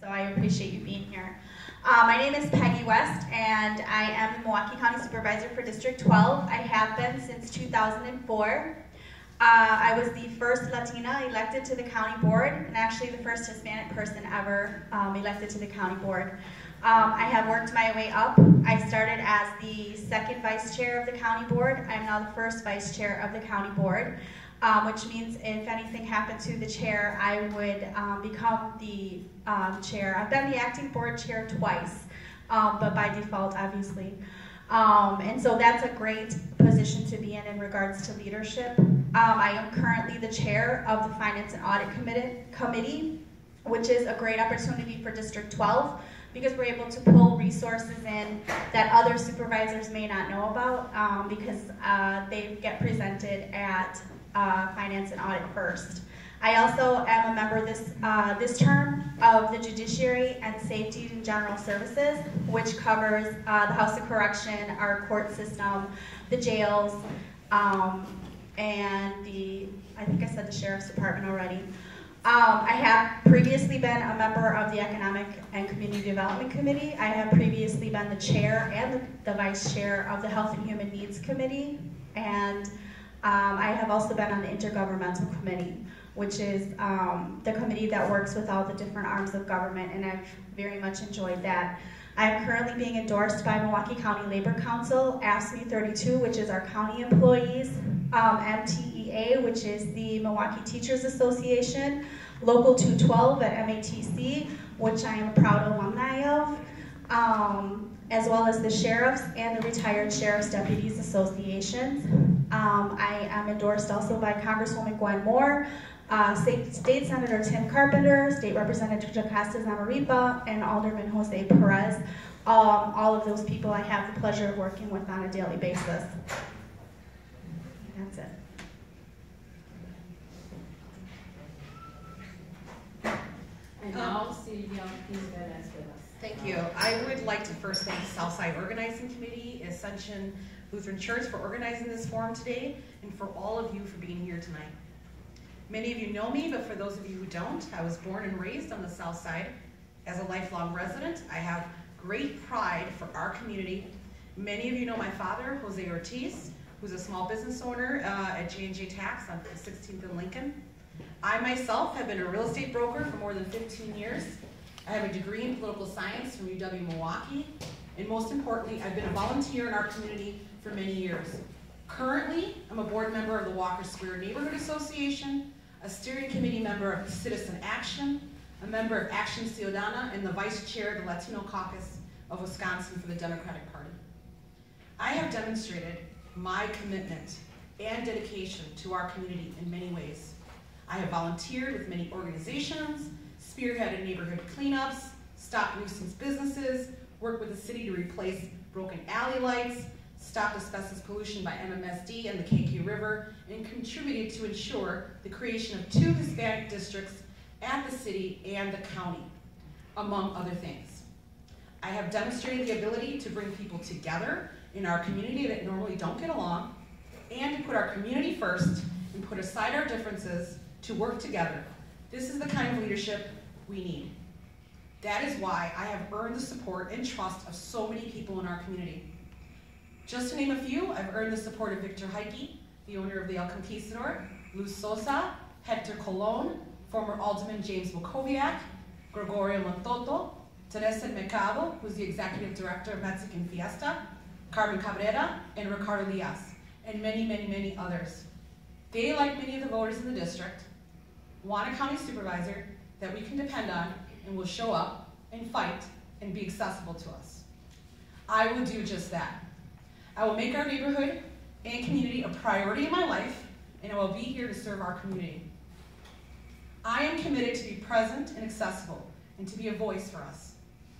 so I appreciate you being here. My name is Peggy West, and I am the Milwaukee County Supervisor for District 12. I have been since 2004. I was the first Latina elected to the county board, and actually the first Hispanic person ever elected to the county board. I have worked my way up. I started as the second vice chair of the county board. I'm now the first vice chair of the county board, which means if anything happened to the chair, I would become the chair. I've been the acting board chair twice, but by default, obviously. And so that's a great position to be in regards to leadership. I am currently the chair of the Finance and Audit Committee, which is a great opportunity for District 12 because we're able to pull resources in that other supervisors may not know about because they get presented at Finance and Audit first. I also am a member this term of the Judiciary and Safety and General Services, which covers the House of Correction, our court system, the jails, and I think I said the Sheriff's Department already. I have previously been a member of the Economic and Community Development Committee. I have previously been the chair and the vice chair of the Health and Human Needs Committee, and I have also been on the Intergovernmental Committee, which is the committee that works with all the different arms of government, and I've very much enjoyed that. I'm currently being endorsed by Milwaukee County Labor Council, AFSCME 32, which is our county employees, MTEA, which is the Milwaukee Teachers Association, Local 212 at MATC, which I am a proud alumni of, as well as the Sheriffs and the Retired Sheriff's Deputies Associations. I am endorsed also by Congresswoman Gwen Moore, State Senator Tim Carpenter, State Representative Jocasta Zamaripa, and Alderman Jose Perez. All of those people I have the pleasure of working with on a daily basis. That's it. And now Sylvia Ortiz-Velez with us. Thank you. I would like to first thank the Southside Organizing Committee, Ascension Lutheran Church for organizing this forum today, and for all of you for being here tonight. Many of you know me, but for those of you who don't, I was born and raised on the South Side. As a lifelong resident, I have great pride for our community. Many of you know my father, Jose Ortiz, who's a small business owner at J&J Tax on 16th and Lincoln. I myself have been a real estate broker for more than 15 years. I have a degree in political science from UW-Milwaukee, and most importantly, I've been a volunteer in our community for many years. Currently, I'm a board member of the Walker Square Neighborhood Association, a steering committee member of Citizen Action, a member of Action Ciudadana, and the vice chair of the Latino Caucus of Wisconsin for the Democratic Party. I have demonstrated my commitment and dedication to our community in many ways. I have volunteered with many organizations, spearheaded neighborhood cleanups, stopped nuisance businesses, worked with the city to replace broken alley lights, stopped asbestos pollution by MMSD and the KK River, and contributed to ensure the creation of 2 Hispanic districts at the city and the county, among other things. I have demonstrated the ability to bring people together in our community that normally don't get along, and to put our community first and put aside our differences to work together. This is the kind of leadership we need. That is why I have earned the support and trust of so many people in our community. Just to name a few, I've earned the support of Victor Heike, the owner of the El Conquistador, Luz Sosa, Hector Colon, former Alderman James Bokoviak, Gregorio Montoto, Teresa Mercado, who's the executive director of Mexican Fiesta, Carmen Cabrera, and Ricardo Diaz, and many, many, many others. They, like many of the voters in the district, want a county supervisor that we can depend on and will show up and fight and be accessible to us. I will do just that. I will make our neighborhood and community a priority in my life, and I will be here to serve our community. I am committed to be present and accessible and to be a voice for us.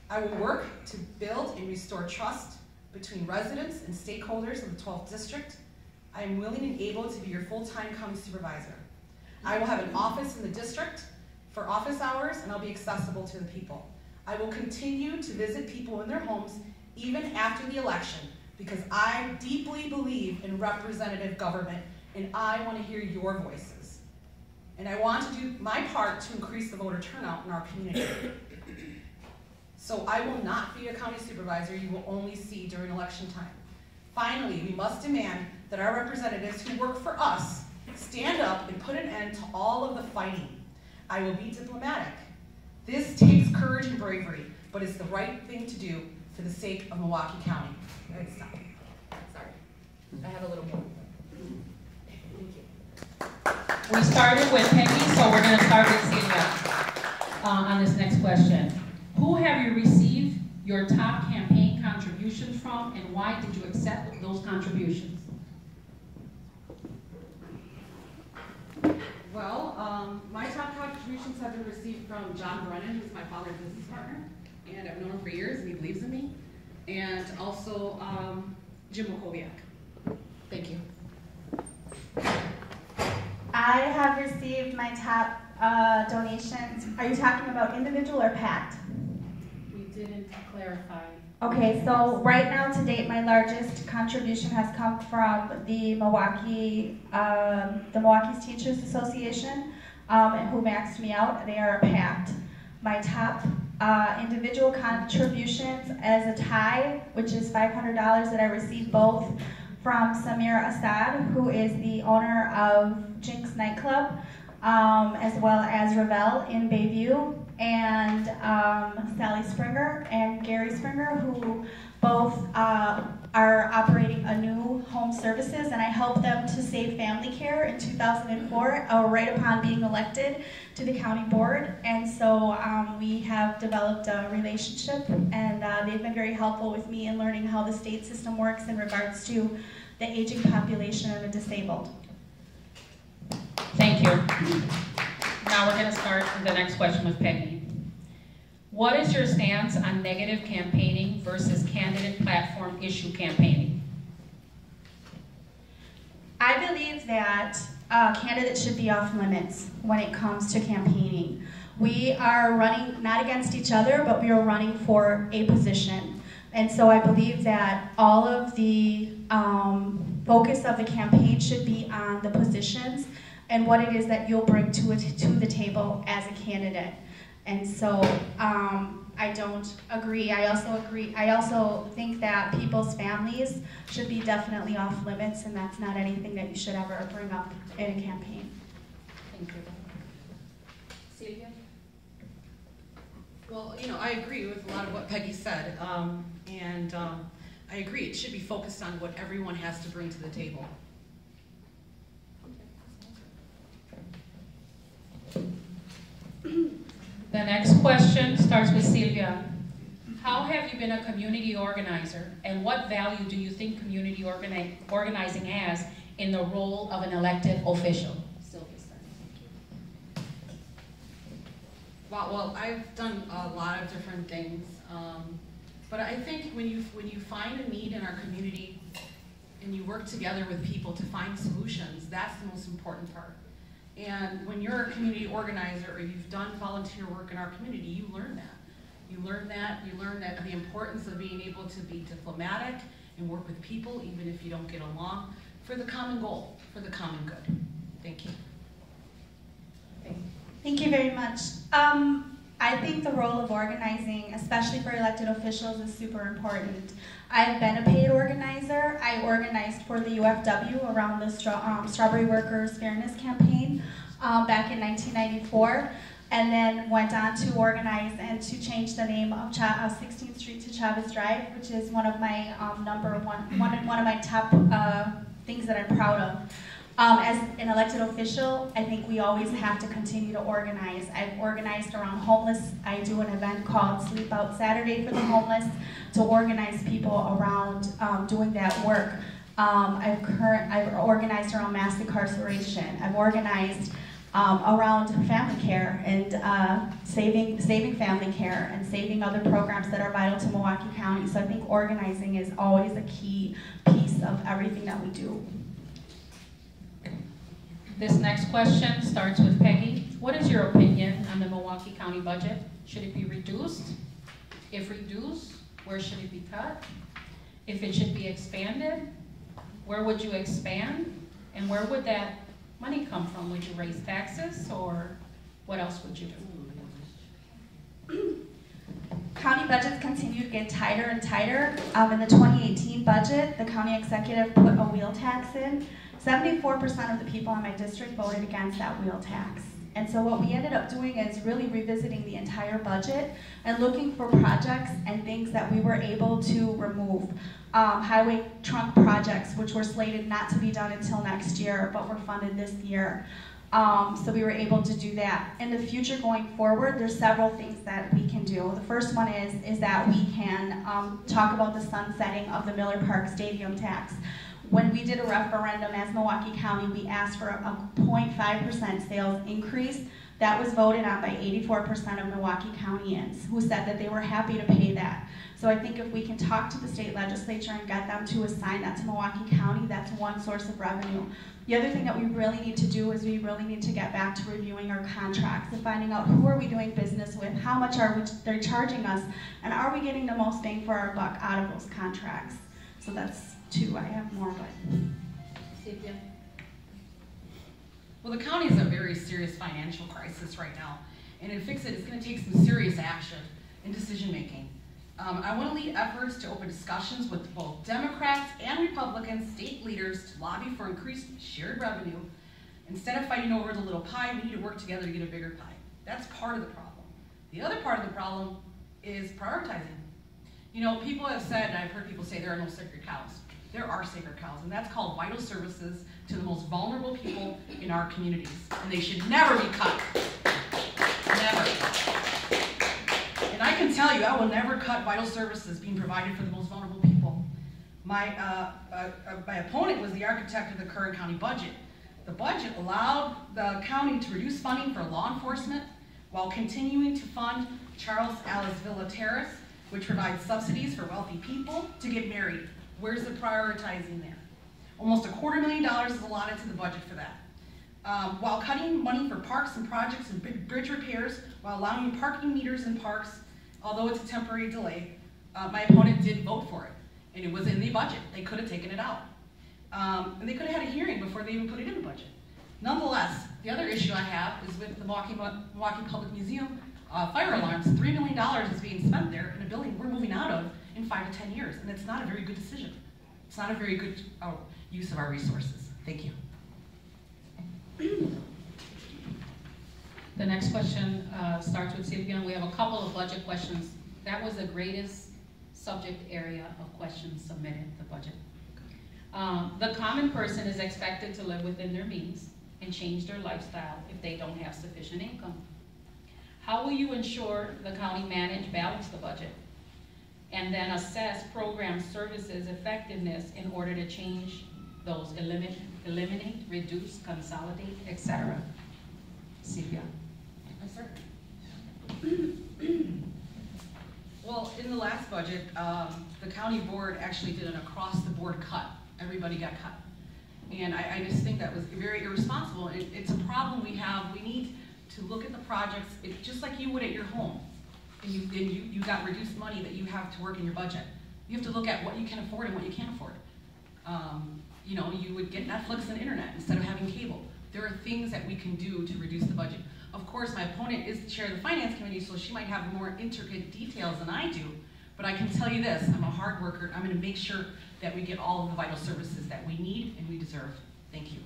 I will work to build and restore trust between residents and stakeholders in the 12th District. I am willing and able to be your full-time county supervisor. I will have an office in the district for office hours, and I'll be accessible to the people. I will continue to visit people in their homes even after the election, because I deeply believe in representative government, and I want to hear your voices. and I want to do my part to increase the voter turnout in our community. So I will not be a county supervisor you will only see during election time. Finally, we must demand that our representatives who work for us stand up and put an end to all of the fighting. I will be diplomatic. This takes courage and bravery, but it's the right thing to do for the sake of Milwaukee County. Stop. Sorry, I have a little more. Thank you. We started with Peggy, so we're going to start with Sylvia on this next question. Who have you received your top campaign contributions from, and why did you accept those contributions? Well, my top contributions have been received from John Brennan, who's my father's business partner, and I've known him for years, and he believes in me, and also Jim Wachowiak. Thank you. I have received my top donations. Are you talking about individual or PACT? We didn't clarify. Okay, so right now to date, my largest contribution has come from the Milwaukee's Teachers Association, who maxed me out. They are a PACT. My top individual contributions as a tie, which is $500 that I received both from Samir Assad, who is the owner of Jinx Nightclub, as well as Ravel in Bayview, and Sally Springer and Gary Springer, who both are operating a new home services, and I helped them to save family care in 2004, right upon being elected to the county board. And so we have developed a relationship, and they've been very helpful with me in learning how the state system works in regards to the aging population and the disabled. Thank you. Now we're going to start the next question with Peggy. What is your stance on negative campaigning versus candidate platform issue campaigning? I believe that candidates should be off limits when it comes to campaigning. We are running not against each other, but we are running for a position. And so I believe that all of the focus of the campaign should be on the positions and what it is that you'll bring to the table as a candidate. And so I don't agree. I also think that people's families should be definitely off limits, and that's not anything that you should ever bring up in a campaign. Thank you. Sylvia? Well, I agree with a lot of what Peggy said, and I agree. It should be focused on what everyone has to bring to the table. The next question starts with Sylvia. How have you been a community organizer, and what value do you think community organizing has in the role of an elected official? Sylvia, Well, I've done a lot of different things, but I think when you find a need in our community and you work together with people to find solutions, that's the most important part. And when you're a community organizer or you've done volunteer work in our community, you learn that. You learn that the importance of being able to be diplomatic and work with people, even if you don't get along, for the common goal, for the common good. Thank you. Thank you very much. I think the role of organizing, especially for elected officials, is super important. I've been a paid organizer. I organized for the UFW around the Strawberry Workers Fairness Campaign back in 1994, and then went on to organize and to change the name of 16th Street to Chavez Drive, which is one of my one of my top things that I'm proud of. As an elected official, I think we always have to continue to organize. I've organized around homeless. I do an event called Sleep Out Saturday for the homeless to organize people around doing that work. I've organized around mass incarceration. I've organized around family care and saving family care and saving other programs that are vital to Milwaukee County. So I think organizing is always a key piece of everything that we do. This next question starts with Peggy. What is your opinion on the Milwaukee County budget? Should it be reduced? If reduced, where should it be cut? If it should be expanded, where would you expand? And where would that money come from? Would you raise taxes, or what else would you do? County budgets continue to get tighter and tighter. In the 2018 budget, the county executive put a wheel tax in. 74% of the people in my district voted against that wheel tax. And so what we ended up doing is really revisiting the entire budget and looking for projects and things that we were able to remove. Highway trunk projects, which were slated not to be done until next year, but were funded this year. So we were able to do that. In the future going forward, there's several things that we can do. The first one is that we can talk about the sunsetting of the Miller Park Stadium tax. When we did a referendum as Milwaukee County, we asked for a 0.5% sales increase. That was voted on by 84% of Milwaukee Countyans who said that they were happy to pay that. So I think if we can talk to the state legislature and get them to assign that to Milwaukee County, that's one source of revenue. The other thing that we really need to do is we really need to get back to reviewing our contracts and finding out who are we doing business with, how much are they charging us, and are we getting the most bang for our buck out of those contracts. So that's two. I have more, but Sylvia? Well, the county is in a very serious financial crisis right now, and to fix it, it's going to take some serious action in decision making. I want to lead efforts to open discussions with both Democrats and Republicans, state leaders, to lobby for increased shared revenue. Instead of fighting over the little pie, we need to work together to get a bigger pie. That's part of the problem. The other part of the problem is prioritizing. You know, people have said, and I've heard people say there are no sacred cows. There are sacred cows, and that's called vital services to the most vulnerable people in our communities, and they should never be cut. Never. And I can tell you, I will never cut vital services being provided for the most vulnerable people. My opponent was the architect of the current county budget. The budget allowed the county to reduce funding for law enforcement while continuing to fund Charles Alice Villa Terrace, which provides subsidies for wealthy people to get married. Where's the prioritizing there? Almost $250,000 is allotted to the budget for that. While cutting money for parks and projects and bridge repairs, while allowing parking meters in parks, although it's a temporary delay, my opponent did vote for it, and it was in the budget. They could have taken it out. And they could have had a hearing before they even put it in the budget. Nonetheless, the other issue I have is with the Milwaukee Public Museum fire alarms. $3 million is being spent there in a building we're moving out of in 5 to 10 years, and it's not a very good decision. It's not a very good use of our resources. Thank you. The next question starts with Sylvia, and we have a couple of budget questions. That was the greatest subject area of questions submitted, the budget. The common person is expected to live within their means and change their lifestyle if they don't have sufficient income. How will you ensure the county balance the budget, and then assess program services effectiveness in order to change those, eliminate, reduce, consolidate, etc.? Sylvia. Yes, sir. Well, in the last budget, the county board actually did an across-the-board cut. Everybody got cut. And I just think that was very irresponsible. It's a problem we have. We need to look at the projects, just like you would at your home. And you got reduced money that you have to work in your budget. You have to look at what you can afford and what you can't afford. You know, you would get Netflix and internet instead of having cable. There are things that we can do to reduce the budget. Of course, my opponent is the chair of the finance committee, so she might have more intricate details than I do. But I can tell you this, I'm a hard worker. I'm going to make sure that we get all of the vital services that we need and we deserve. Thank you.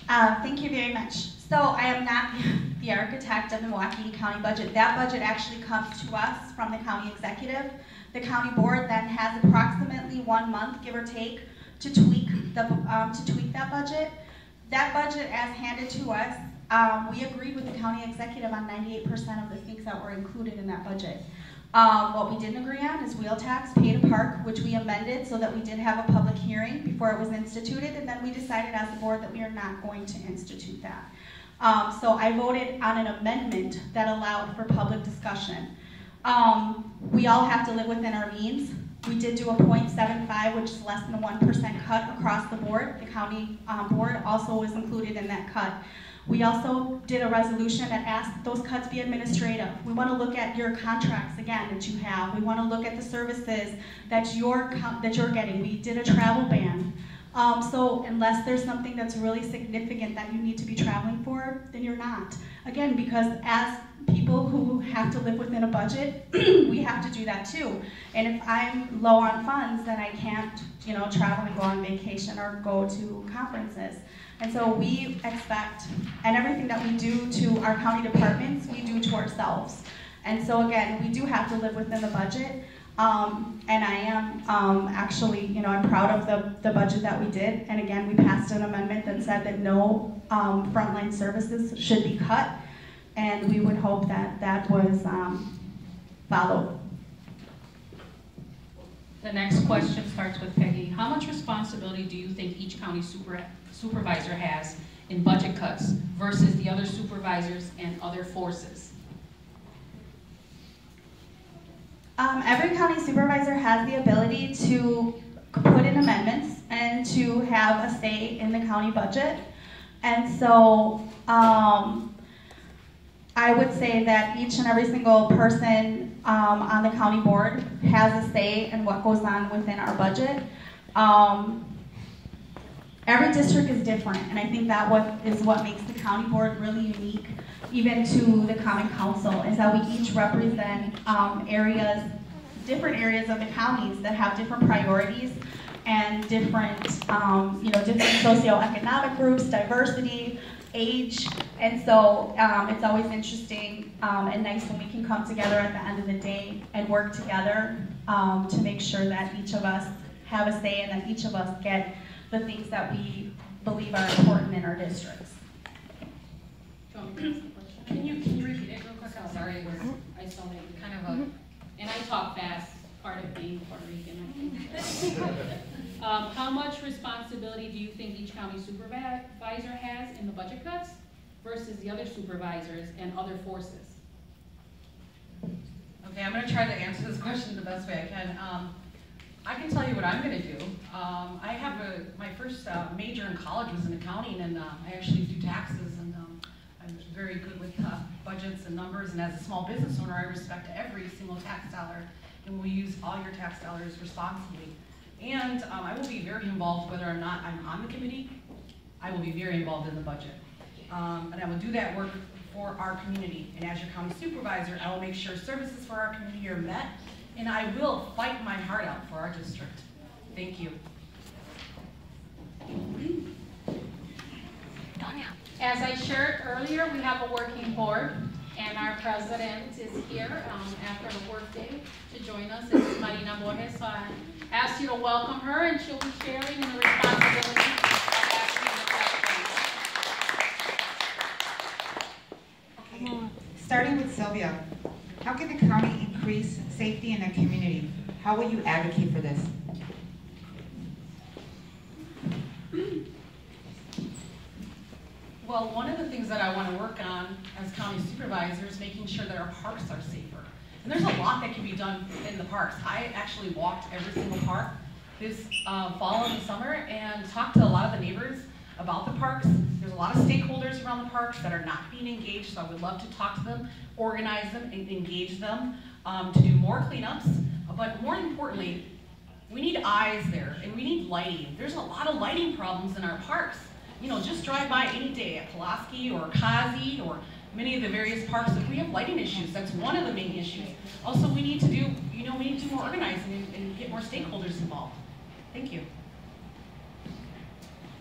Thank you very much. So I am not the architect of the Milwaukee County budget. That budget actually comes to us from the county executive. The county board then has approximately 1 month, give or take, to tweak that budget. That budget, as handed to us, we agreed with the county executive on 98% of the things that were included in that budget. What we didn't agree on is wheel tax, pay to park, which we amended so that we did have a public hearing before it was instituted, and then we decided as a board that we are not going to institute that. So I voted on an amendment that allowed for public discussion. We all have to live within our means. We did do a 0.75, which is less than a 1% cut across the board. The county board also was included in that cut. We also did a resolution that asked those cuts be administrative. We want to look at your contracts again that you have. We want to look at the services that you're getting. We did a travel ban. So unless there's something that's really significant that you need to be traveling for, then you're not. Again, because as people who have to live within a budget, we have to do that too. And if I'm low on funds, then I can't, travel and go on vacation or go to conferences. And so we expect, and everything that we do to our county departments, we do to ourselves. And so again, we do have to live within the budget. And I am actually, I'm proud of the budget that we did. And again, we passed an amendment that said that no frontline services should be cut. And we would hope that that was followed. The next question starts with Peggy. How much responsibility do you think each county supervisor has in budget cuts versus the other supervisors and other forces? Every county supervisor has the ability to put in amendments and to have a say in the county budget. And so I would say that each and every single person on the county board has a say in what goes on within our budget. Every district is different, and I think that is what makes the county board really unique, even to the common council, is that we each represent different areas of the counties that have different priorities and different, different socioeconomic groups, diversity, age, and so it's always interesting and nice when we can come together at the end of the day and work together to make sure that each of us have a say and that each of us get the things that we believe are important in our districts. Can you repeat it real quick? I'm sorry, I still make kind of a, and I talk fast, part of being Puerto Rican, I think. How much responsibility do you think each county supervisor has in the budget cuts versus the other supervisors and other forces? Okay, I'm going to try to answer this question the best way I can. I can tell you what I'm going to do. I have my first major in college was in accounting, and I actually do taxes, and I'm very good with budgets and numbers, and as a small business owner, I respect every single tax dollar, and we'll use all your tax dollars responsibly. And I will be very involved whether or not I'm on the committee. I will be very involved in the budget. And I will do that work for our community. And as your county supervisor, I will make sure services for our community are met, and I will fight my heart out for our district. Thank you. As I shared earlier, we have a working board, and our president is here after the workday to join us. It's Marina Borges, so I ask you to welcome her, and she'll be sharing in the responsibility of asking the questions. Okay. Starting with Sylvia, how can the county increase safety in the community? How will you advocate for this? Well, one of the things that I want to work on as county supervisor is making sure that our parks are safer. And there's a lot that can be done in the parks. I actually walked every single park this fall and summer and talked to a lot of the neighbors about the parks. There's a lot of stakeholders around the parks that are not being engaged, so I would love to talk to them, organize them, and engage them to do more cleanups. But more importantly, we need eyes there, and we need lighting. There's a lot of lighting problems in our parks. Just drive by any day at Pulaski or Kazi or many of the various parks. If we have lighting issues, that's one of the main issues. Also, we need to do, we need to do more organizing and get more stakeholders involved. Thank you.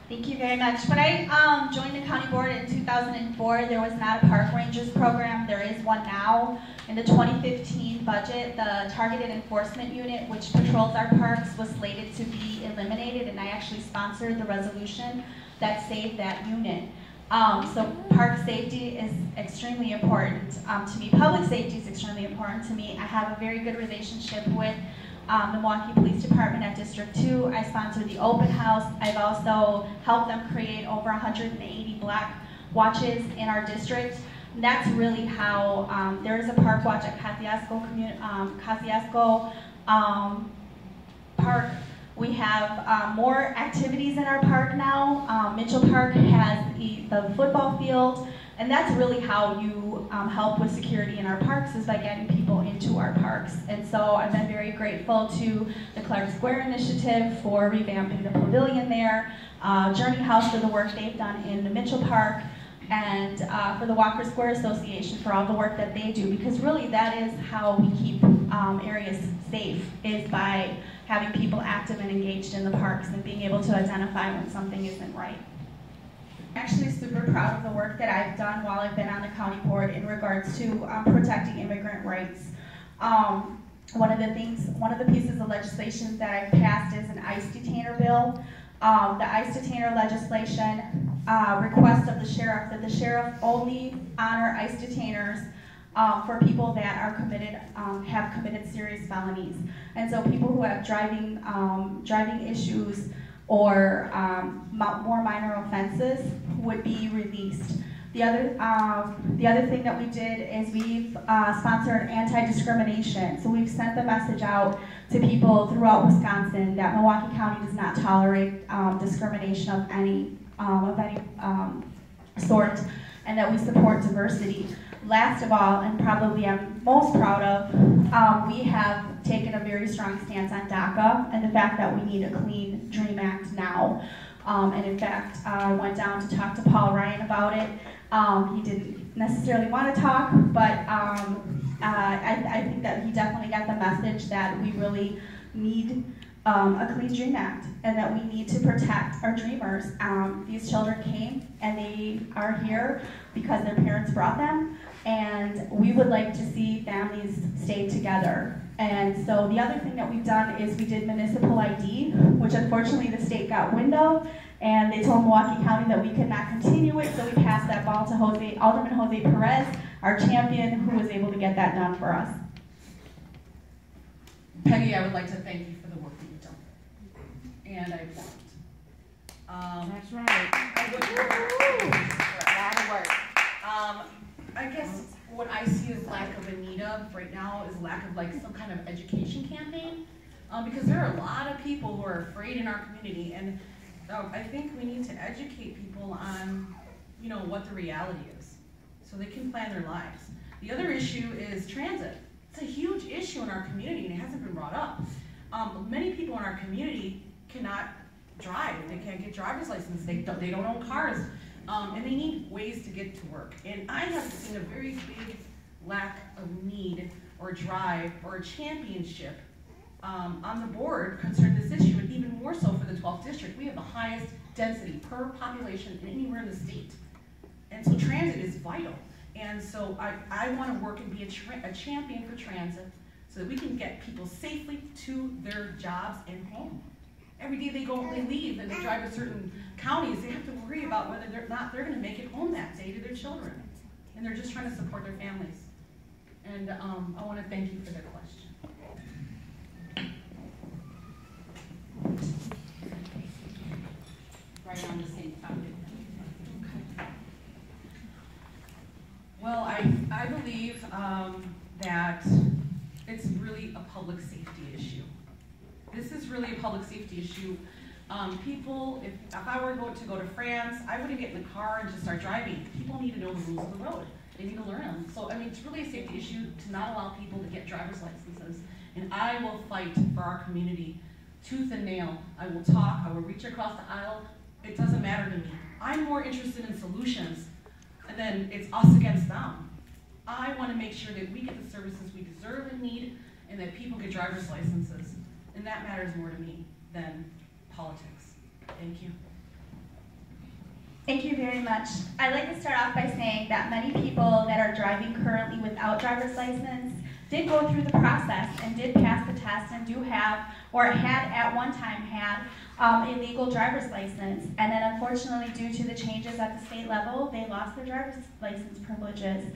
Thank you very much. When I joined the county board in 2004, there was not a park rangers program. There is one now. In the 2015 budget, the targeted enforcement unit, which patrols our parks, was slated to be eliminated, and I actually sponsored the resolution that saved that unit. So park safety is extremely important to me. Public safety is extremely important to me. I have a very good relationship with the Milwaukee Police Department at District 2. I sponsored the open house. I've also helped them create over 180 black watches in our district. And that's really how there is a park watch at Kosciuszko Park. We have more activities in our park now. Mitchell Park has the football field, and that's really how you help with security in our parks is by getting people into our parks. And so I've been very grateful to the Clark Square Initiative for revamping the pavilion there, Journey House for the work they've done in the Mitchell Park, and for the Walker Square Association for all the work that they do, because really that is how we keep areas safe, is by having people active and engaged in the parks and being able to identify when something isn't right. I'm actually super proud of the work that I've done while I've been on the county board in regards to protecting immigrant rights. One of the pieces of legislation that I've passed is an ICE detainer bill. The ICE detainer legislation requests of the sheriff that the sheriff only honor ICE detainers for people that are have committed serious felonies. And so people who have driving issues or more minor offenses would be released. The other thing that we did is we've sponsored anti-discrimination. So we've sent the message out to people throughout Wisconsin that Milwaukee County does not tolerate discrimination of any sort, and that we support diversity. Last of all, and probably I'm most proud of, we have taken a very strong stance on DACA and the fact that we need a Clean Dream Act now. And in fact, I went down to talk to Paul Ryan about it. He didn't necessarily want to talk, but I think that he definitely got the message that we really need a Clean Dream Act and that we need to protect our dreamers. These children came and they are here because their parents brought them, and we would like to see families stay together. And so the other thing that we've done is we did municipal ID, which unfortunately the state got wind of, and they told Milwaukee County that we could not continue it, so we passed that ball to Alderman Jose Perez, our champion, who was able to get that done for us. Peggy, I would like to thank you for the work that you've done. And I applaud. That's right. A lot of work. I guess what I see as lack of a need of right now is lack of like some kind of education campaign, because there are a lot of people who are afraid in our community, and I think we need to educate people on, what the reality is, so they can plan their lives. The other issue is transit. It's a huge issue in our community, and it hasn't been brought up. Many people in our community cannot drive. They can't get driver's license. They don't own cars. And they need ways to get to work. And I have seen a very big lack of need or drive or a championship on the board concerning this issue, and even more so for the 12th district. We have the highest density per population anywhere in the state. And so transit is vital. And so I want to work and be a champion for transit so that we can get people safely to their jobs and home. Every day they leave and they drive to certain counties, they have to worry about whether they're going to make it home that day to their children. And they're just trying to support their families. And I want to thank you for that question. Right on the same topic. Okay. Well, I believe that it's really a public safety issue. This is really a public safety issue. People, if I were to go to France, I wouldn't get in the car and just start driving. People need to know the rules of the road. They need to learn them. So, it's really a safety issue to not allow people to get driver's licenses. And I will fight for our community tooth and nail. I will talk, I will reach across the aisle. It doesn't matter to me. I'm more interested in solutions, and then it's us against them. I want to make sure that we get the services we deserve and need, and that people get driver's licenses. And that matters more to me than politics. Thank you. Thank you very much. I'd like to start off by saying that many people that are driving currently without driver's license did go through the process and did pass the test and do have, or had at one time had, a legal driver's license. And then unfortunately, due to the changes at the state level, they lost their driver's license privileges.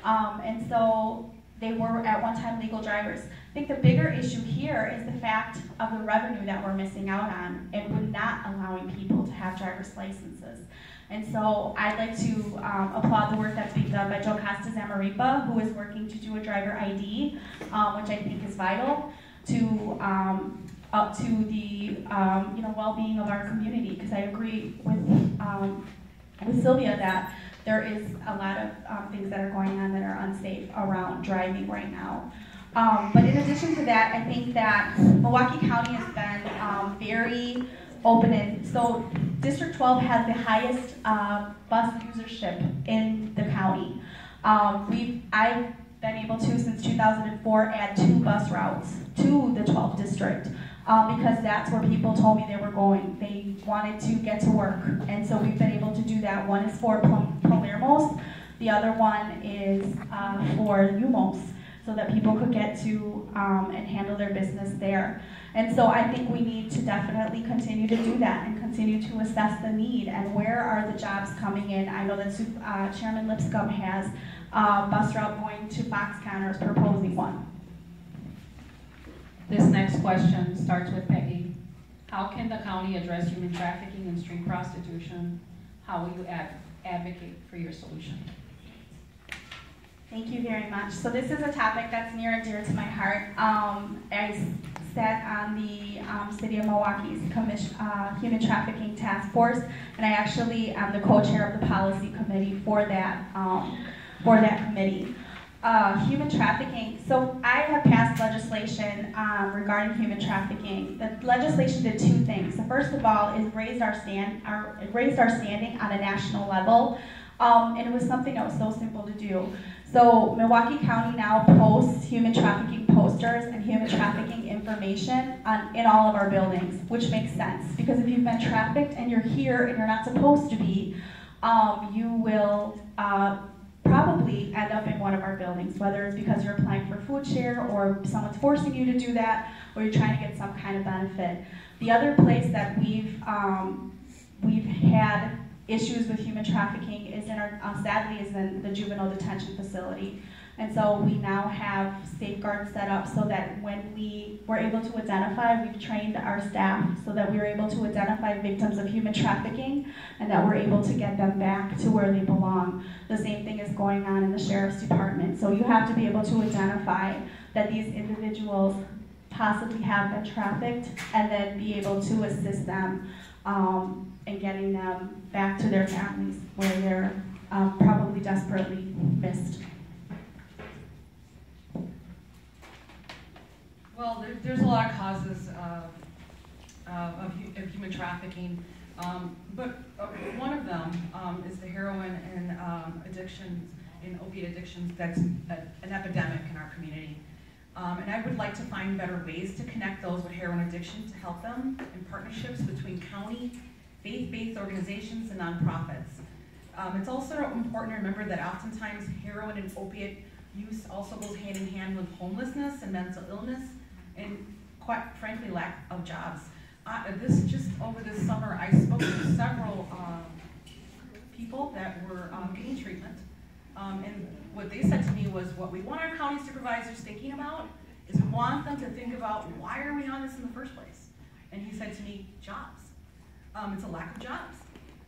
And so they were at one time legal drivers. I think the bigger issue here is the fact of the revenue that we're missing out on and with not allowing people to have driver's licenses. And so I'd like to applaud the work that's being done by Joe Costa-Zamaripa, who is working to do a driver ID, which I think is vital to up to the well-being of our community. Because I agree with Sylvia that there is a lot of things that are going on that are unsafe around driving right now. But in addition to that, I think that Milwaukee County has been very open, and so District 12 has the highest bus usership in the county. I've been able to, since 2004, add 2 bus routes to the 12th district because that's where people told me they were going. They wanted to get to work, and so we've been able to do that. One is for Palermo's, the other one is for Umos, so that people could get to and handle their business there. And so I think we need to definitely continue to do that and continue to assess the need and where are the jobs coming in. I know that Chairman Lipscomb has a bus route going to Foxconn or is proposing one. This next question starts with Peggy. How can the county address human trafficking and street prostitution? How will you advocate for your solution? Thank you very much. So this is a topic that's near and dear to my heart. I sat on the City of Milwaukee's Human Trafficking Task Force, and I actually am the co-chair of the policy committee for that committee. Human trafficking, so I have passed legislation regarding human trafficking. The legislation did 2 things. The first of all is raised our standing on a national level, and it was something that was so simple to do. So Milwaukee County now posts human trafficking posters and human trafficking information in all of our buildings, which makes sense, because if you've been trafficked and you're here and you're not supposed to be, you will probably end up in one of our buildings, whether it's because you're applying for food share or someone's forcing you to do that, or you're trying to get some kind of benefit. The other place that we've had issues with human trafficking is sadly is in the juvenile detention facility. And so we now have safeguards set up so that when we were able to identify, we've trained our staff so that we were able to identify victims of human trafficking and that we're able to get them back to where they belong. The same thing is going on in the sheriff's department. So you have to be able to identify that these individuals possibly have been trafficked and then be able to assist them and getting them back to their families where they're probably desperately missed. Well, there's a lot of causes of human trafficking, but one of them is the heroin and addictions and opiate addictions. That's an epidemic in our community. And I would like to find better ways to connect those with heroin addiction to help them in partnerships between county, faith-based organizations, and nonprofits. It's also important to remember that oftentimes heroin and opiate use also goes hand in hand with homelessness and mental illness, and quite frankly, lack of jobs. Just over this summer, I spoke to several people that were getting treatment, and what they said to me was, what we want our county supervisors thinking about is we want them to think about, why are we on this in the first place? And he said to me, jobs. It's a lack of jobs.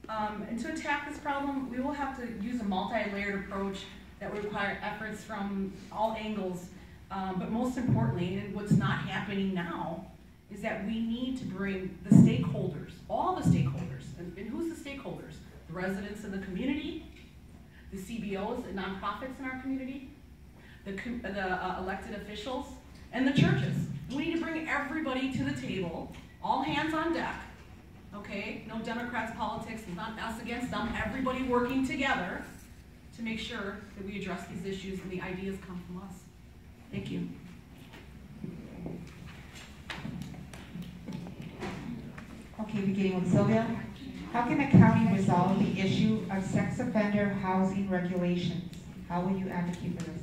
And to attack this problem, we will have to use a multi-layered approach that will require efforts from all angles. But most importantly, and what's not happening now, is that we need to bring the stakeholders, all the stakeholders, and who's the stakeholders? The residents in the community, the CBOs and nonprofits in our community, the elected officials, and the churches. We need to bring everybody to the table, all hands on deck, okay? No Democrats politics, not us against them, everybody working together to make sure that we address these issues and the ideas come from us. Thank you. Okay, beginning with Sylvia. How can the county resolve the issue of sex offender housing regulations? How will you advocate for this?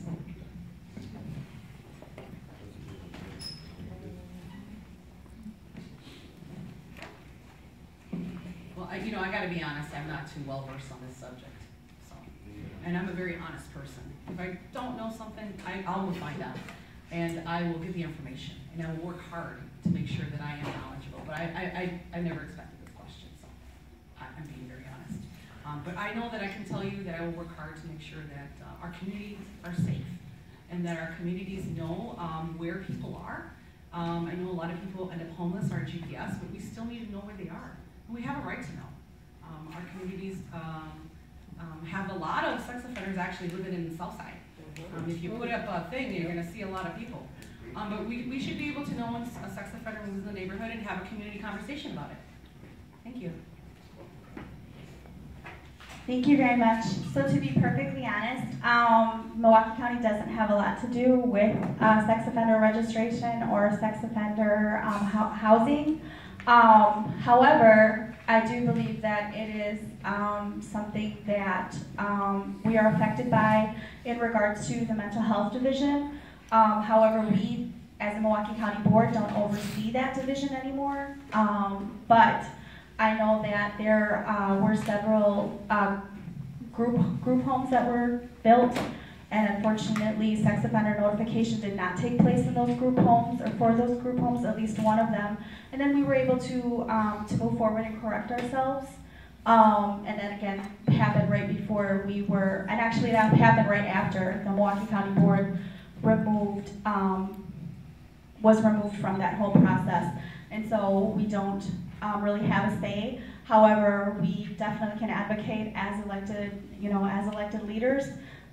Well, I got to be honest, I'm not too well versed on this subject. So, and I'm a very honest person. If I don't know something, I will find out, and I will give the information, and I will work hard to make sure that I am knowledgeable. But I never expected this question, so I'm being very honest. But I know that I can tell you that I will work hard to make sure that our communities are safe, and that our communities know where people are. I know a lot of people end up homeless or GPS, but we still need to know where they are. And we have a right to know. Our communities have a lot of sex offenders actually living in the Southside. If you put up a thing, you're going to see a lot of people. But we should be able to know when a sex offender moves in the neighborhood and have a community conversation about it. Thank you. Thank you very much. So to be perfectly honest, Milwaukee County doesn't have a lot to do with sex offender registration or sex offender housing. However, I do believe that it is something that we are affected by in regards to the mental health division. However, we, as a Milwaukee County Board, don't oversee that division anymore. But I know that there were several group homes that were built, and unfortunately, sex offender notification did not take place in those group homes, or for those group homes, at least one of them. And then we were able to move forward and correct ourselves. And then again, happened right before we were, and actually that happened right after the Milwaukee County Board was removed from that whole process. And so we don't really have a say. However, we definitely can advocate as elected leaders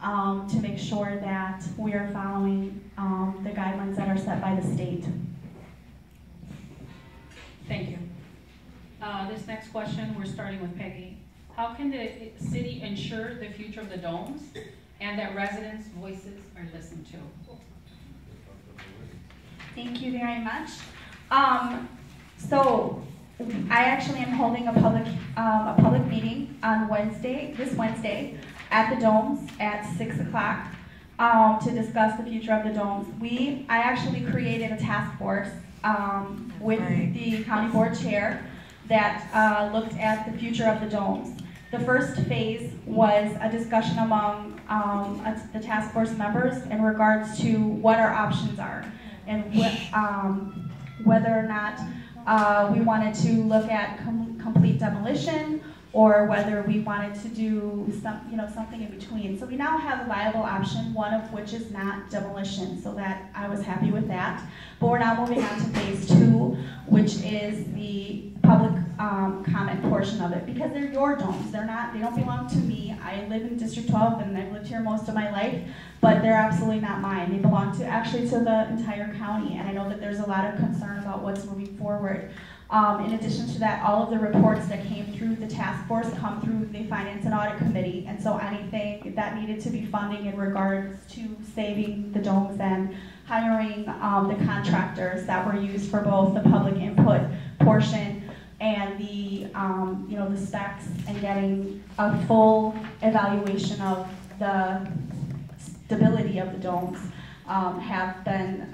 to make sure that we are following the guidelines that are set by the state. Thank you. This next question, we're starting with Peggy. How can the city ensure the future of the domes and that residents' voices are listened to? Thank you very much. So I actually am holding a public meeting on this Wednesday, at the domes at 6 o'clock to discuss the future of the domes. I actually created a task force with the county board chair that looked at the future of the domes. The first phase was a discussion among the task force members in regards to what our options are and whether or not we wanted to look at complete demolition, or whether we wanted to do something in between. So we now have a viable option, one of which is not demolition, so that I was happy with that. But we're now moving on to phase 2, which is the public comment portion of it, because they're your domes. They don't belong to me. I live in District 12 and I've lived here most of my life, but they're absolutely not mine. They belong to the entire county, and I know that there's a lot of concern about what's moving forward. In addition to that, all of the reports that came through the task force come through the Finance and Audit Committee, and so anything that needed to be funding in regards to saving the domes and hiring the contractors that were used for both the public input portion and the the specs, and getting a full evaluation of the stability of the domes have been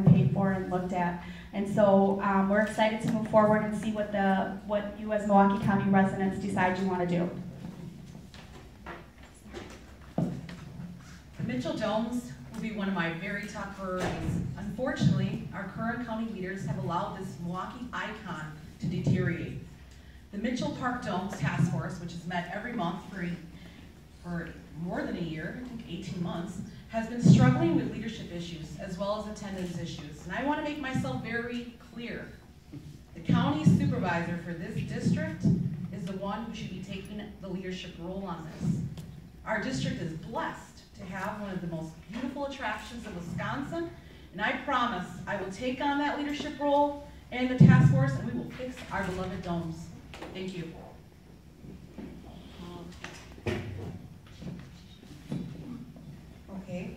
paid for and looked at. And so we're excited to move forward and see what you as Milwaukee County residents decide you want to do. The Mitchell Domes will be one of my very top priorities. Unfortunately, our current county leaders have allowed this Milwaukee icon to deteriorate. The Mitchell Park Domes Task Force, which has met every month for more than a year, I think 18 months, has been struggling with leadership issues as well as attendance issues. And I want to make myself very clear. The county supervisor for this district is the one who should be taking the leadership role on this. Our district is blessed to have one of the most beautiful attractions in Wisconsin, and I promise I will take on that leadership role and the task force, and we will fix our beloved domes. Thank you. Okay,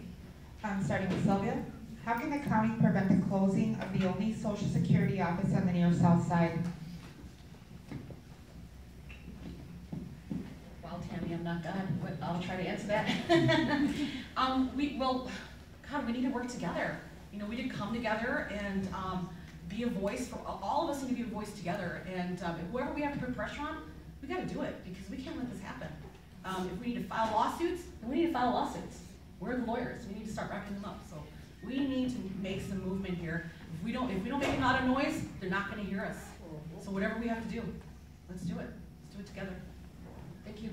starting with Sylvia. How can the county prevent the closing of the only Social Security office on the near south side? Well, Tammy, I'm not God, but I'll try to answer that. God, we need to work together. We need to come together and be a voice for all of us. Need to be a voice together, and whoever we have to put pressure on, we got to do it, because we can't let this happen. If we need to file lawsuits, then we need to file lawsuits. We're the lawyers. We need to start wrapping them up. So we need to make some movement here. If we don't make a lot of noise, they're not going to hear us. So whatever we have to do, let's do it. Let's do it together. Thank you.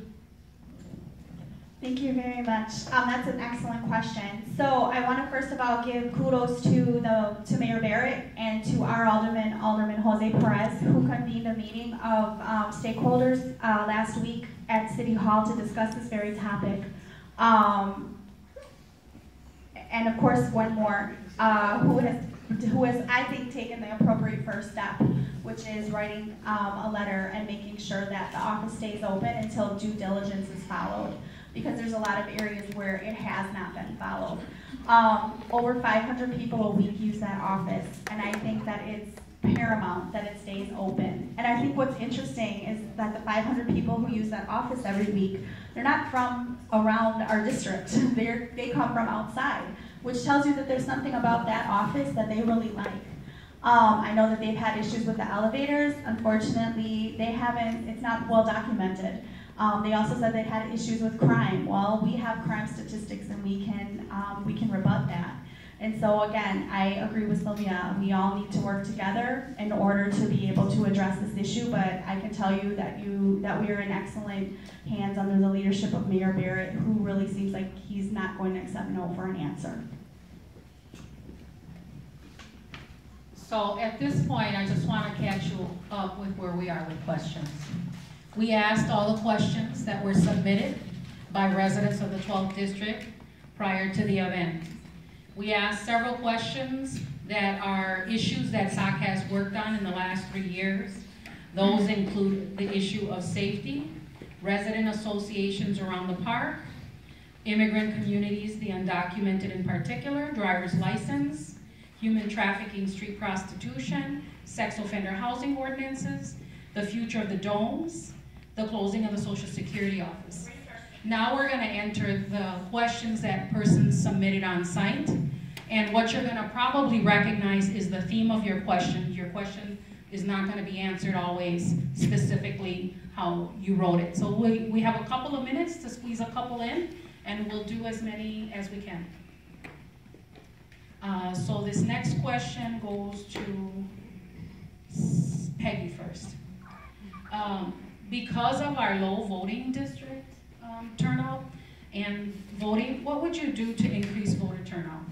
Thank you very much. That's an excellent question. So I want to first of all give kudos to Mayor Barrett and to our Alderman Jose Perez, who convened a meeting of stakeholders last week at City Hall to discuss this very topic. And of course, one more, who has, I think, taken the appropriate first step, which is writing a letter and making sure that the office stays open until due diligence is followed, because there's a lot of areas where it has not been followed. Over 500 people a week use that office, and I think that it's paramount that it stays open. And I think what's interesting is that the 500 people who use that office every week, they're not from around our district. They come from outside, which tells you that there's something about that office that they really like. I know that they've had issues with the elevators. Unfortunately, they haven't, it's not well documented. They also said they had issues with crime. Well, we have crime statistics and we can rebut that. And so again, I agree with Sylvia. We all need to work together in order to be able to address this issue, but I can tell you that we are in excellent hands under the leadership of Mayor Barrett, who really seems like he's not going to accept no for an answer. So at this point, I just want to catch you up with where we are with questions. We asked all the questions that were submitted by residents of the 12th District prior to the event. We asked several questions that are issues that SOC has worked on in the last 3 years. Those include the issue of safety, resident associations around the park, immigrant communities, the undocumented in particular, driver's license, human trafficking, street prostitution, sex offender housing ordinances, the future of the domes, the closing of the Social Security office. Now we're going to enter the questions that persons submitted on site, and what you're going to probably recognize is the theme of your question. Your question is not going to be answered always specifically how you wrote it. So we have a couple of minutes to squeeze a couple in, and we'll do as many as we can. So this next question goes to Peggy first. Because of our low voting district turnout and voting, what would you do to increase voter turnout?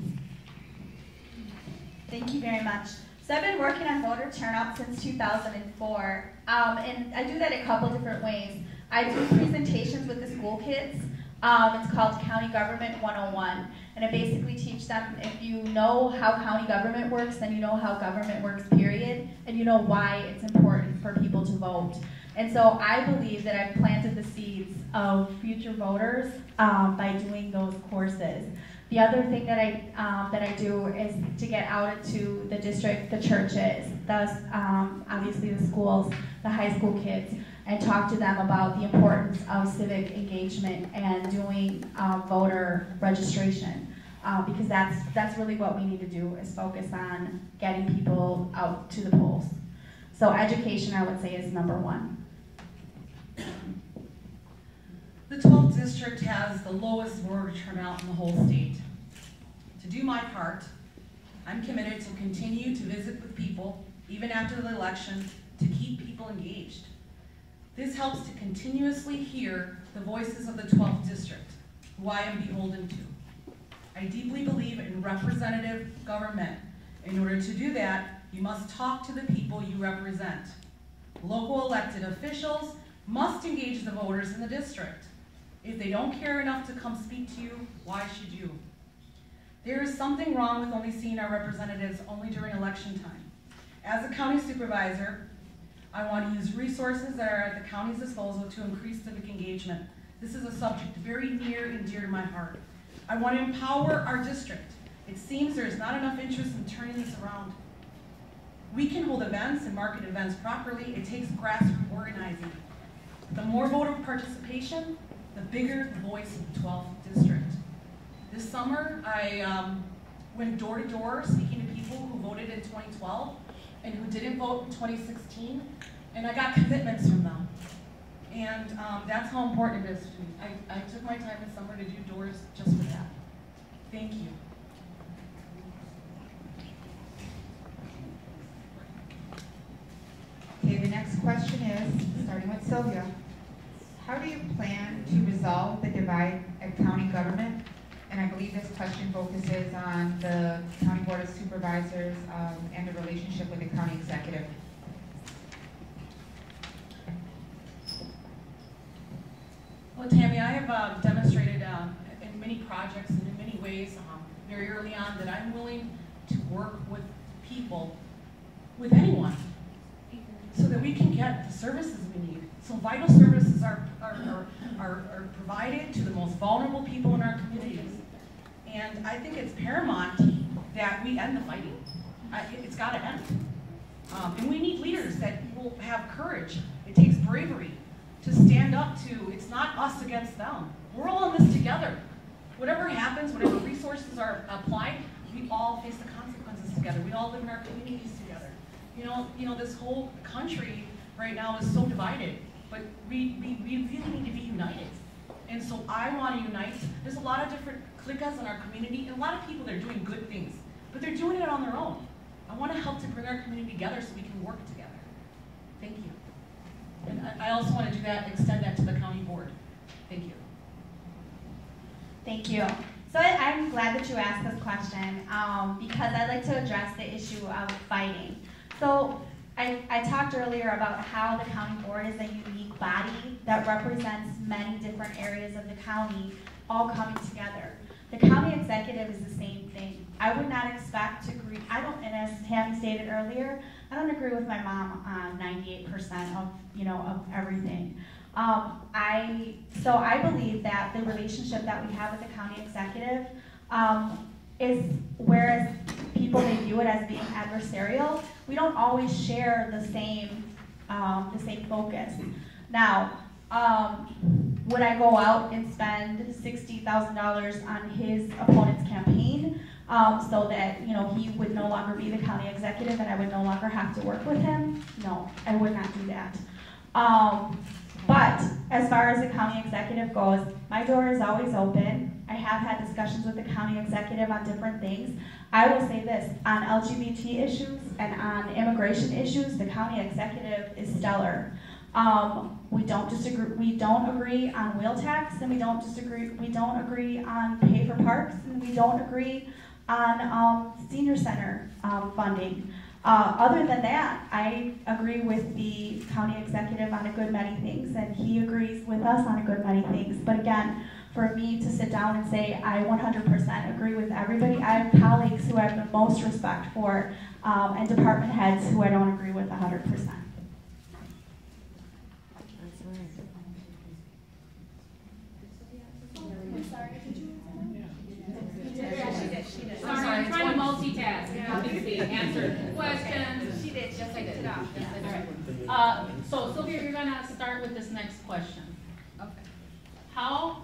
Thank you very much. So I've been working on voter turnout since 2004, and I do that a couple different ways. I do presentations with the school kids. It's called County Government 101, and I basically teach them, if you know how county government works, then you know how government works, period, and you know why it's important for people to vote. And so I believe that I've planted the seeds of future voters by doing those courses. The other thing that I do is to get out into the district, the churches, obviously the schools, the high school kids, and talk to them about the importance of civic engagement and doing voter registration, because that's really what we need to do, is focus on getting people out to the polls. So education, I would say, is number one. The 12th District has the lowest voter turnout in the whole state. To do my part, I'm committed to continue to visit with people, even after the election, to keep people engaged. This helps to continuously hear the voices of the 12th District, who I am beholden to. I deeply believe in representative government. In order to do that, you must talk to the people you represent. Local elected officials must engage the voters in the district. If they don't care enough to come speak to you, why should you? There is something wrong with only seeing our representatives only during election time. As a county supervisor, I want to use resources that are at the county's disposal to increase civic engagement. This is a subject very near and dear to my heart. I want to empower our district. It seems there is not enough interest in turning this around. We can hold events and market events properly. It takes grassroots organizing. The more voter participation, the bigger the voice of the 12th District. This summer, I went door to door speaking to people who voted in 2012 and who didn't vote in 2016, and I got commitments from them. And that's how important it is to me. I took my time this summer to do doors just for that. Thank you. Okay, the next question is, starting with Sylvia. How do you plan to resolve the divide at county government? And I believe this question focuses on the County Board of Supervisors and the relationship with the county executive. Well, Tammy, I have demonstrated in many projects and in many ways very early on that I'm willing to work with people, with anyone, so that we can get the services we need. So vital services are provided to the most vulnerable people in our communities. And I think it's paramount that we end the fighting. It's got to end. And we need leaders that will have courage. It takes bravery to stand up to, it's not us against them. We're all in this together. Whatever happens, whatever resources are applied, we all face the consequences together. We all live in our communities together. You know, this whole country right now is so divided, but we really need to be united. And so I want to unite. There's a lot of different cliques in our community, and a lot of people that are doing good things, but they're doing it on their own. I want to help to bring our community together so we can work together. Thank you. And I also want to do that, extend that to the county board. Thank you. Thank you. So I'm glad that you asked this question because I'd like to address the issue of fighting. So I talked earlier about how the county board is a unique body that represents many different areas of the county all coming together. The county executive is the same thing. I would not expect to agree, and as Tammy stated earlier, I don't agree with my mom on 98% of everything. So I believe that the relationship that we have with the county executive is, whereas people may view it as being adversarial, we don't always share the same focus. Now, would I go out and spend $60,000 on his opponent's campaign so that he would no longer be the county executive and I would no longer have to work with him? No, I would not do that. But as far as the county executive goes, my door is always open. I have had discussions with the county executive on different things. I will say this, on LGBT issues and on immigration issues, the county executive is stellar. We don't agree on wheel tax, and we don't agree on pay for parks, and we don't agree on senior center funding. Other than that, I agree with the county executive on a good many things, and he agrees with us on a good many things. But again, for me to sit down and say I 100% agree with everybody, I have colleagues who I have the most respect for, and department heads who I don't agree with 100%. Sorry, I'm trying to multitask. Obviously, answer questions. She did. Yes, I did. All right. So, Sylvia, you're going to start with this next question. Okay. How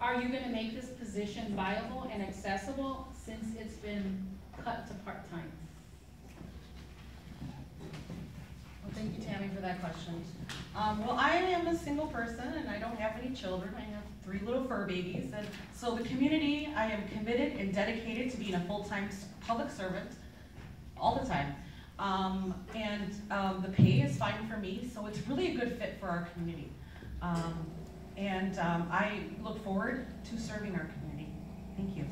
are you going to make this position viable and accessible since it's been cut to part-time? Well, thank you, Tammy, for that question. Well, I am a single person, and I don't have any children. I have 3 little fur babies, and so the community, I am committed and dedicated to being a full-time public servant all the time. The pay is fine for me, so it's really a good fit for our community. I look forward to serving our community. Thank you.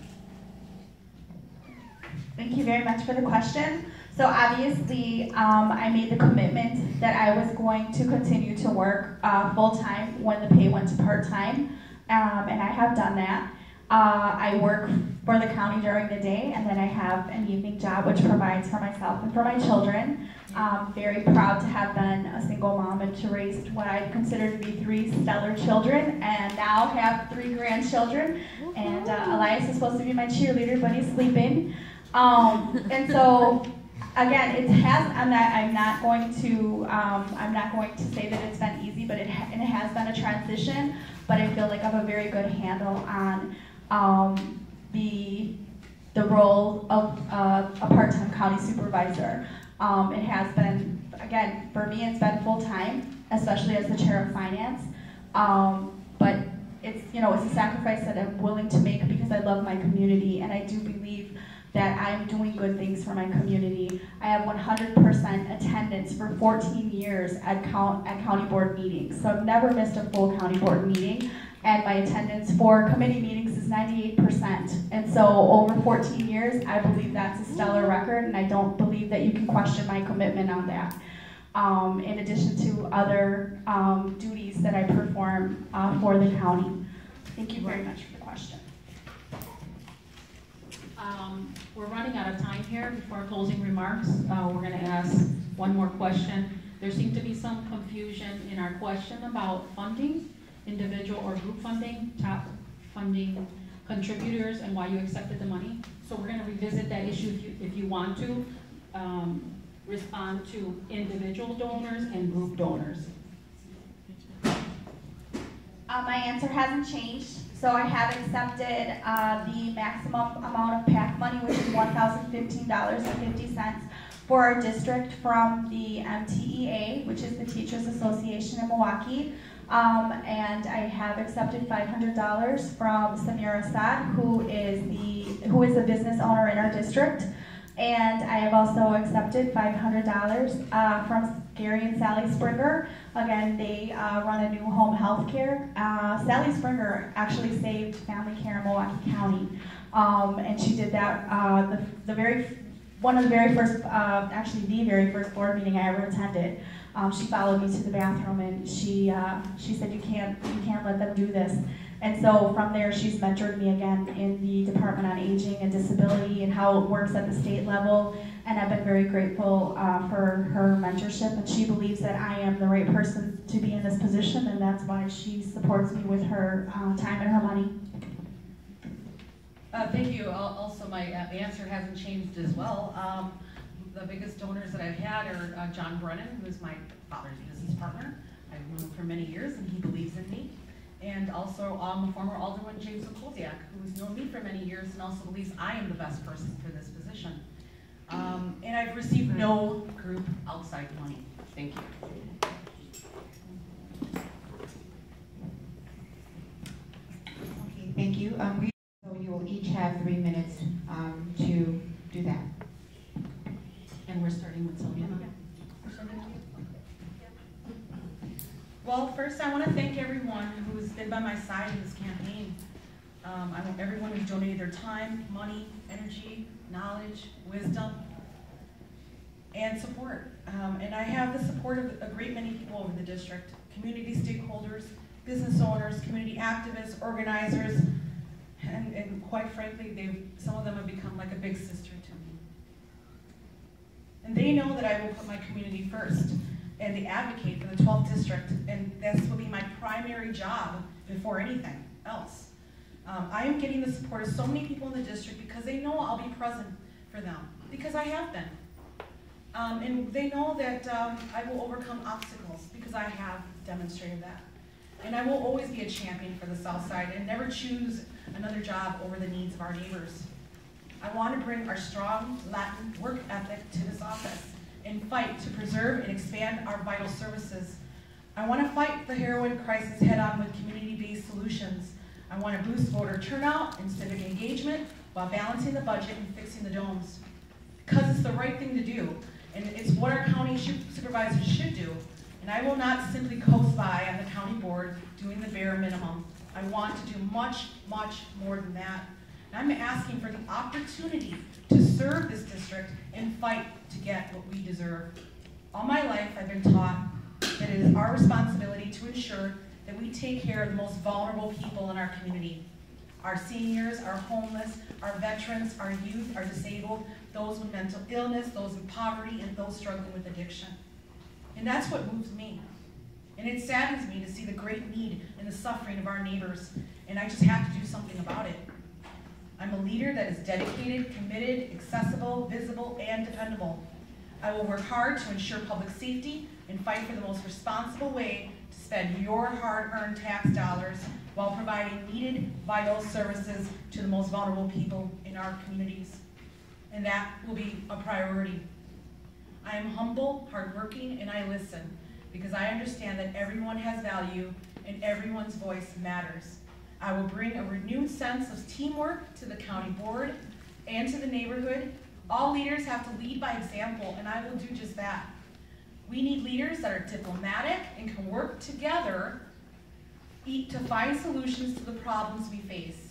Thank you very much for the question. So obviously, I made the commitment that I was going to continue to work full-time when the pay went to part-time, and I have done that. I work for the county during the day, and then I have an evening job which provides for myself and for my children. I'm very proud to have been a single mom and to raise what I consider to be 3 stellar children, and now have 3 grandchildren. And Elias is supposed to be my cheerleader, but he's sleeping. And so, again, I'm not going to say that it's been easy, but it has been a transition. But I feel like I have a very good handle on the role of a part-time county supervisor. It has been, again, for me, it's been full-time, especially as the chair of finance. But it's a sacrifice that I'm willing to make because I love my community, and I do believe that I'm doing good things for my community. I have 100% attendance for 14 years at county board meetings. So I've never missed a full county board meeting. And my attendance for committee meetings is 98%. And so over 14 years, I believe that's a stellar record, and I don't believe that you can question my commitment on that. in addition to other duties that I perform for the county. Thank you very much for the question. We're running out of time here before closing remarks. We're going to ask one more question. There seemed to be some confusion in our question about funding, individual or group funding, top funding contributors, and why you accepted the money. So we're going to revisit that issue if you want to respond to individual donors and group donors. My answer hasn't changed. So I have accepted the maximum amount of PAC money, which is $1,015.50 for our district from the MTEA, which is the Teachers Association in Milwaukee. And I have accepted $500 from Samira Assad, who is a business owner in our district. And I have also accepted $500 from Gary and Sally Springer. Again, they run a new home health care. Sally Springer actually saved family care in Milwaukee County. And she did that the very first board meeting I ever attended. She followed me to the bathroom and she said, you can't let them do this. And so from there, she's mentored me again in the Department on Aging and Disability and how it works at the state level. And I've been very grateful for her mentorship. And she believes that I am the right person to be in this position, and that's why she supports me with her time and her money. Thank you. Also, my answer hasn't changed as well. The biggest donors that I've had are John Brennan, who is my father's business partner. I've known him for many years, and he believes in me. And also the former Alderman James Okoziak, who has known me for many years and also believes I am the best person for this position. And I've received no group outside money. Thank you. Okay, thank you. So you will each have 3 minutes to do that. And we're starting with Sylvia. Well, first I want to thank everyone who's been by my side in this campaign. I want everyone who's donated their time, money, energy, knowledge, wisdom, and support. And I have the support of a great many people over the district, community stakeholders, business owners, community activists, organizers, and quite frankly, some of them have become like a big sister to me. And they know that I will put my community first and to advocate for the 12th district, and this will be my primary job before anything else. I am getting the support of so many people in the district because they know I'll be present for them, because I have been. And they know that I will overcome obstacles because I have demonstrated that. And I will always be a champion for the South Side and never choose another job over the needs of our neighbors. I want to bring our strong Latin work ethic to this office and fight to preserve and expand our vital services. I want to fight the heroin crisis head-on with community-based solutions. I want to boost voter turnout and civic engagement while balancing the budget and fixing the domes. Because it's the right thing to do, and it's what our county supervisors should do. And I will not simply coast by on the county board doing the bare minimum. I want to do much, much more than that. And I'm asking for the opportunity to serve this district and fight to get what we deserve. All my life, I've been taught that it is our responsibility to ensure that we take care of the most vulnerable people in our community. Our seniors, our homeless, our veterans, our youth, our disabled, those with mental illness, those in poverty, and those struggling with addiction. And that's what moves me. And it saddens me to see the great need and the suffering of our neighbors, and I just have to do something about it. I'm a leader that is dedicated, committed, accessible, visible, and dependable. I will work hard to ensure public safety and fight for the most responsible way to spend your hard-earned tax dollars while providing needed, vital services to the most vulnerable people in our communities. And that will be a priority. I am humble, hardworking, and I listen because I understand that everyone has value and everyone's voice matters. I will bring a renewed sense of teamwork to the county board and to the neighborhood. All leaders have to lead by example, and I will do just that. We need leaders that are diplomatic and can work together to find solutions to the problems we face.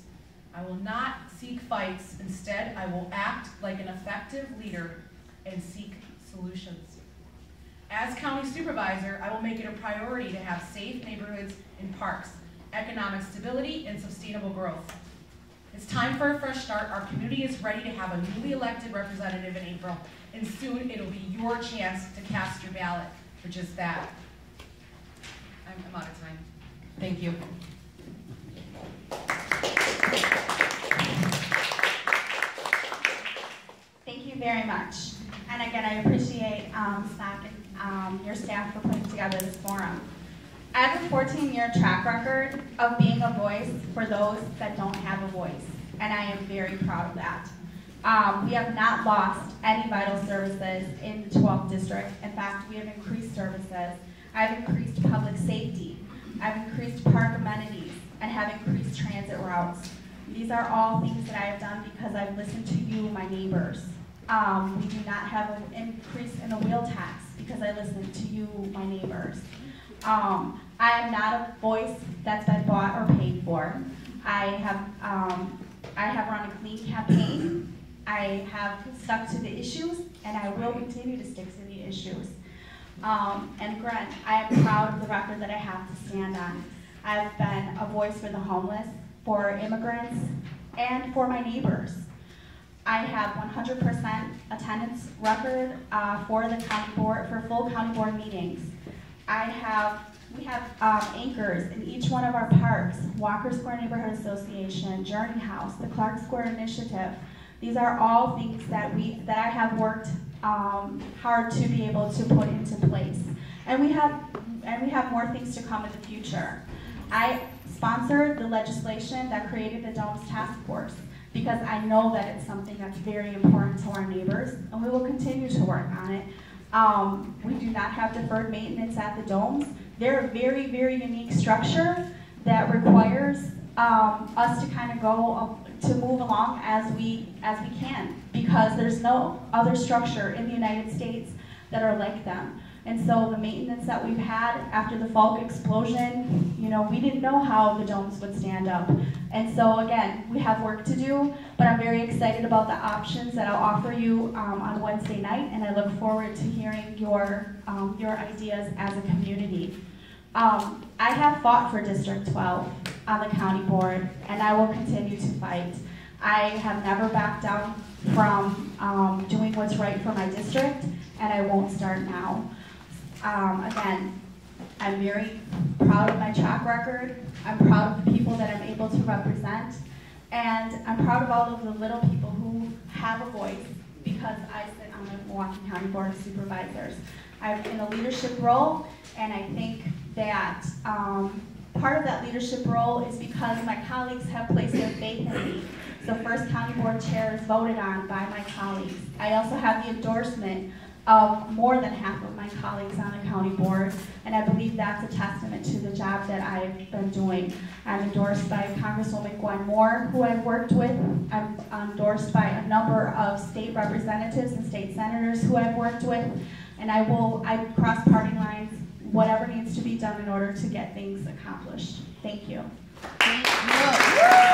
I will not seek fights. Instead, I will act like an effective leader and seek solutions. As county supervisor, I will make it a priority to have safe neighborhoods and parks, economic stability, and sustainable growth. It's time for a fresh start. Our community is ready to have a newly elected representative in April, and soon it'll be your chance to cast your ballot for just that. I'm out of time. Thank you. Thank you very much. And again, I appreciate SAC and your staff for putting together this forum. I have a 14-year track record of being a voice for those that don't have a voice, and I am very proud of that. We have not lost any vital services in the 12th district. In fact, we have increased services. I've increased public safety. I've increased park amenities and have increased transit routes. These are all things that I have done because I've listened to you, my neighbors. We do not have an increase in the wheel tax because I listened to you, my neighbors. I am not a voice that's been bought or paid for. I have run a clean campaign. I have stuck to the issues, and I will continue to stick to the issues. And Gren, I am proud of the record that I have to stand on. I've been a voice for the homeless, for immigrants, and for my neighbors. I have 100% attendance record for the county board, for full county board meetings. We have anchors in each one of our parks: Walker Square Neighborhood Association, Journey House, the Clark Square Initiative. These are all things that I have worked hard to be able to put into place, and we have more things to come in the future. I sponsored the legislation that created the Domes Task Force because I know that it's something that's very important to our neighbors, and we will continue to work on it. We do not have deferred maintenance at the domes. They're a very, very unique structure that requires us to kind of go to move along as we can, because there's no other structure in the United States that are like them. And so the maintenance that we've had after the Falk explosion, you know, we didn't know how the domes would stand up. And so again, we have work to do, but I'm very excited about the options that I'll offer you on Wednesday night, and I look forward to hearing your ideas as a community. I have fought for District 12 on the county board, and I will continue to fight. I have never backed down from doing what's right for my district, and I won't start now. Again, I'm very proud of my track record. I'm proud of the people that I'm able to represent, and I'm proud of all of the little people who have a voice because I sit on the Milwaukee County Board of Supervisors. I'm in a leadership role, and I think that part of that leadership role is because my colleagues have placed their faith in me. So first county board chair is voted on by my colleagues. I also have the endorsement of more than half of my colleagues on the county board, and I believe that's a testament to the job that I've been doing. I'm endorsed by Congresswoman Gwen Moore, who I've worked with. I'm endorsed by a number of state representatives and state senators who I've worked with, and I cross party lines, whatever needs to be done in order to get things accomplished. Thank you. Thank you.